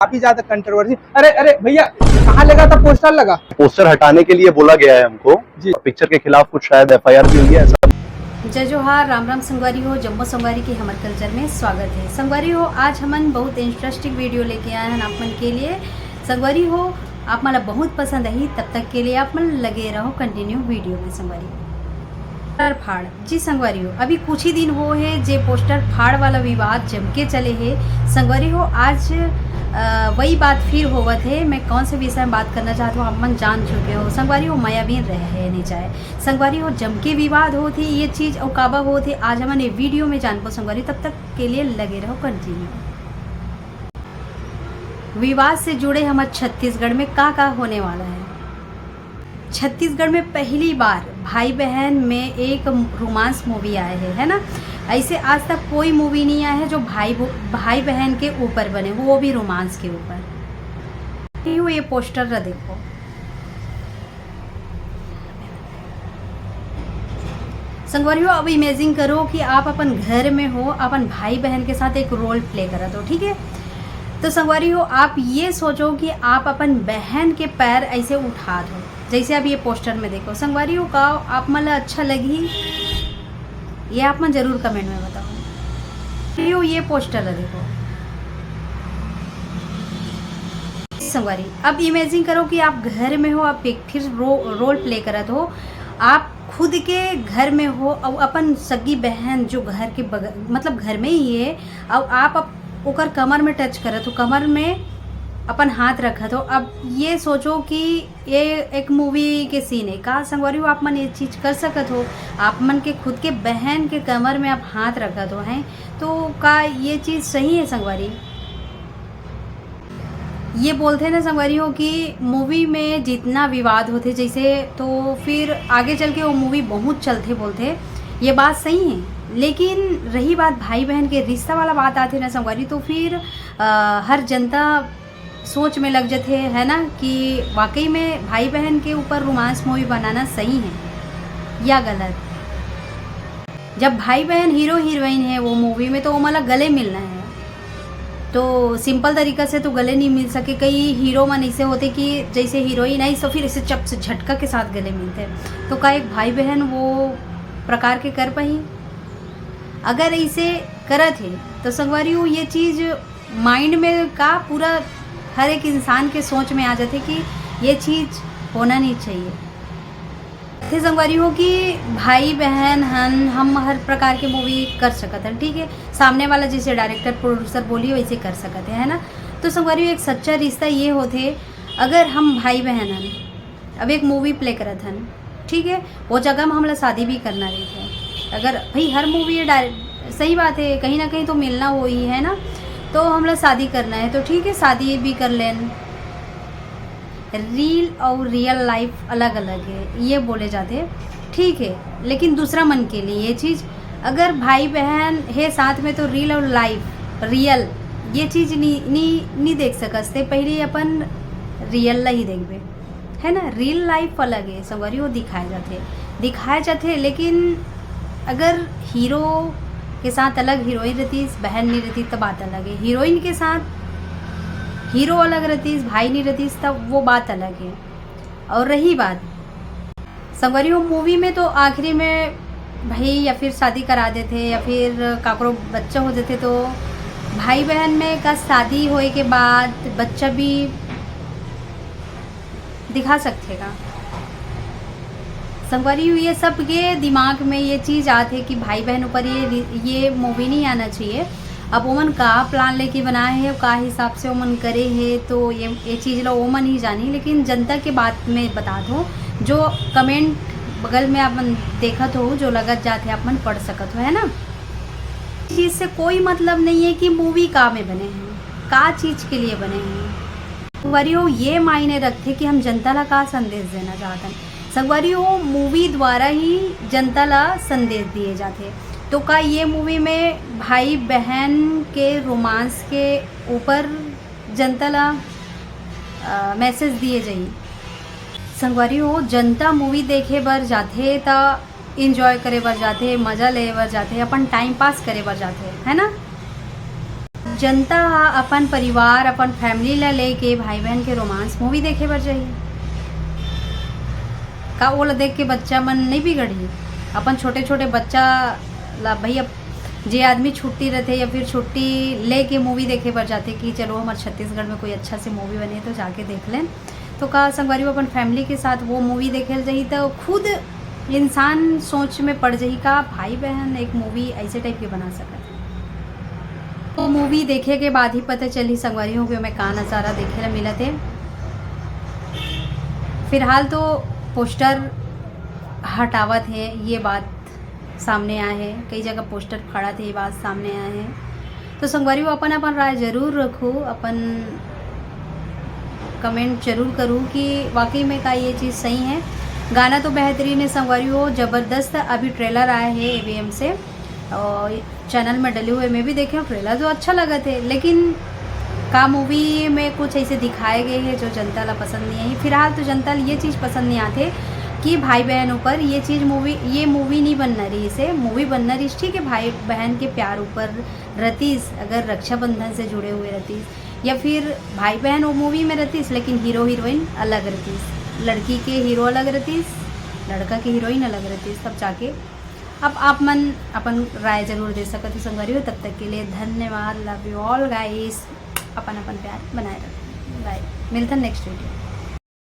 काफी ज्यादा कंट्रोवर्सी। अरे अरे भैया, कहाँ लगा था पोस्टर? लगा पोस्टर हटाने के लिए बोला गया है हमको जी। पिक्चर के खिलाफ कुछ शायद एफआईआर भी हुई है ऐसा। जय जोहार, राम राम। संगवारी हो, जम्मू संगवारी के हमर कल्चर में स्वागत है। संगवारी हो, आज हमन बहुत इंटरेस्टिंग वीडियो लेके आए हैं आप मन के लिए। संगवारी हो, आप मला बहुत पसंद आई, तब तक के लिए आप मन लगे रहो कंटिन्यू वीडियो में। संगवारी फाड़ जी संगवारी हो, अभी कुछ ही दिन हो है जे पोस्टर फाड़ वाला विवाद जम के चले है। संगवारी हो, आज वही बात फिर होवत है। मैं कौन से विषय में बात करना चाहती हूँ आप मन जान चुके हो। संगवारी हो, मायावीन रहे नहीं चाहे। संगवारी हो, जम के विवाद होती ये चीज़ और काबा होती आज हमने वीडियो में जान पो। संगवारी, तब तक के लिए लगे रहो कंटिन्यू। विवाद से जुड़े हमारे छत्तीसगढ़ में का होने वाला है। छत्तीसगढ़ में पहली बार भाई बहन में एक रोमांस मूवी आए है ना। ऐसे आज तक कोई मूवी नहीं आया है जो भाई बहन के ऊपर बने, वो भी रोमांस के ऊपर। ये पोस्टर रहा देखो। संगवारी हो, अब इमेजिन करो कि आप अपन घर में हो, अपन भाई बहन के साथ एक रोल प्ले करा दो, ठीक है। तो संगवारी हो, आप ये सोचो कि आप अपन बहन के पैर ऐसे उठा दो, जैसे अब ये पोस्टर में देखो। संगवारी हो, का आप मला अच्छा लगी ये आप मन जरूर कमेंट में बताओ। ये पोस्टर है देखो। संगवारी, अब इमेजिन करो कि आप घर में हो, आप एक फिर रोल प्ले करत हो। आप खुद के घर में हो और अपन सगी बहन जो घर के बगल मतलब घर में ही है, और आप ओकर कमर में टच करत हो, कमर में अपन हाथ रखत हो। अब ये सोचो कि ये एक मूवी के सीन है का। संगवारी हो, आप मन ये चीज़ कर सकत हो। आप मन के खुद के बहन के कमर में आप हाथ रखत हो हैं, तो का ये चीज़ सही है संगवारी? ये बोलते हैं ना संगवारी हो कि मूवी में जितना विवाद होते जैसे, तो फिर आगे चल के वो मूवी बहुत चलते बोलते, ये बात सही है। लेकिन रही बात भाई बहन के रिश्ता वाला बात आती है ना संगवारी, तो फिर हर जनता सोच में लग जाते है ना कि वाकई में भाई बहन के ऊपर रोमांस मूवी बनाना सही है या गलत। जब भाई बहन हीरो हीरोइन है वो मूवी में, तो वो मतलब गले मिलना है, तो सिंपल तरीका से तो गले नहीं मिल सके। कई हीरो मन ऐसे होते कि जैसे हीरोइन आई तो फिर ऐसे चप से झटका के साथ गले मिलते, तो का एक भाई बहन वो प्रकार के कर पाई? अगर ऐसे करत है तो संगवारी हो, ये चीज़ माइंड में का पूरा हर एक इंसान के सोच में आ जाते कि ये चीज़ होना नहीं चाहिए। थे संगवारी हो कि भाई बहन हम हर प्रकार के मूवी कर सकते हैं, ठीक है। सामने वाला जैसे डायरेक्टर प्रोड्यूसर बोली वैसे कर सकते हैं ना। तो संगवारी हो, एक सच्चा रिश्ता ये होते अगर हम भाई बहन हन, अब एक मूवी प्ले करत हन, ठीक है, वो जगह में हमला शादी भी करना रही थे। अगर भाई हर मूवी सही बात है, कहीं ना कहीं तो मिलना वो ही है ना, तो हमला शादी करना है तो ठीक है, शादी भी कर लें। रील और रियल लाइफ अलग अलग है ये बोले जाते, ठीक है। लेकिन दूसरा मन के लिए ये चीज़, अगर भाई बहन है साथ में तो रील और लाइफ रियल ये चीज़ नहीं देख सकते। पहले अपन रियल ही देखबे है ना। रियल लाइफ अलग है संगवारी हो, दिखाए जाते। लेकिन अगर हीरो के साथ अलग हीरोइन रहती, बहन नहीं रहती, तब बात अलग है। हीरोइन के साथ हीरो अलग रहती, भाई नहीं रहती, तब वो बात अलग है। और रही बात संगवारी हो, मूवी में तो आखिरी में भाई या फिर शादी करा देते या फिर काकरो बच्चा हो जाते, तो भाई बहन में का शादी होए के बाद बच्चा भी दिखा सकते का। संगवारी हो, ये सब के दिमाग में ये चीज़ आते कि भाई बहन ऊपर ये मूवी नहीं आना चाहिए। अब ओमन का प्लान लेके बनाए है, का हिसाब से ओमन करे है, तो ये चीज़ लो ओमन ही जानी। लेकिन जनता के बात में बता दो, जो कमेंट बगल में आप मन देखत हो, जो लगत जाते आप मन पढ़ सकत हो, है ना। इस चीज़ से कोई मतलब नहीं है कि मूवी का में बने हैं, का चीज़ के लिए बने हैं। संगवारी हो, ये मायने रखते कि हम जनता ला का संदेश देना चाहते हैं। संगवारी हो, मूवी द्वारा ही जनता ला संदेश दिए जाते। तो का ये मूवी में भाई बहन के रोमांस के ऊपर जनता ला मैसेज दिए जाइए। संगवारी हो, जनता मूवी देखे बर जाते ता इंजॉय करे बर जाते, मज़ा ले बर जाते, अपन टाइम पास करे बर जाते, है ना। जनता अपन परिवार अपन फैमिली ला लेके भाई बहन के रोमांस मूवी देखे बर जाइए का ओला देख के बच्चा मन नहीं बिगड़ी। अपन छोटे छोटे बच्चा ला भाई अब जे आदमी छुट्टी रहते या फिर छुट्टी लेके मूवी देखे बर जाते कि चलो हमारे छत्तीसगढ़ में कोई अच्छा से मूवी बनी है तो जाके देख लें, तो का संगवारी अपन फैमिली के साथ वो मूवी देखे जाइए तो खुद इंसान सोच में पड़ जाही का भाई बहन एक मूवी ऐसे टाइप के बना सकते। वो मूवी देखे के बाद ही पता चली संगवारियों के मैं का नज़ारा देखे ला मिला थे। फिलहाल तो पोस्टर हटावत है ये बात सामने आए है, कई जगह पोस्टर खड़ा थे ये बात सामने आए है, तो संगवारी अपन अपन राय जरूर रखूँ, अपन कमेंट जरूर करूँ कि वाकई में का ये चीज़ सही है। गाना तो बेहतरीन है संगवारी हो, ज़बरदस्त अभी ट्रेलर आया है AVM से और चैनल में डले हुए मैं भी देखे ट्रेलर जो अच्छा लगा थे, लेकिन का मूवी में कुछ ऐसे दिखाए गए हैं जो जनता ला पसंद नहीं आई। फिलहाल तो जनता ये चीज़ पसंद नहीं आते कि भाई बहन ऊपर ये मूवी नहीं बनना रही, इसे मूवी बनना रही ठीक है भाई बहन के प्यार ऊपर रहतीस, अगर रक्षाबंधन से जुड़े हुए रहतीस या फिर भाई बहन वो मूवी में रहतीस लेकिन हीरो हीरोइन अलग रहतीस, लड़की के हीरो अलग रहतीस लड़का के हीरोइन अलग रहतीस, तब जाके अब आप मन अपन राय जरूर दे सकते संगवारी हो। तब तक के लिए धन्यवाद, लव यू ऑल गाइस, अपन अपन प्यार बनाए रखें, बाय, मिलते हैं नेक्स्ट वीडियो।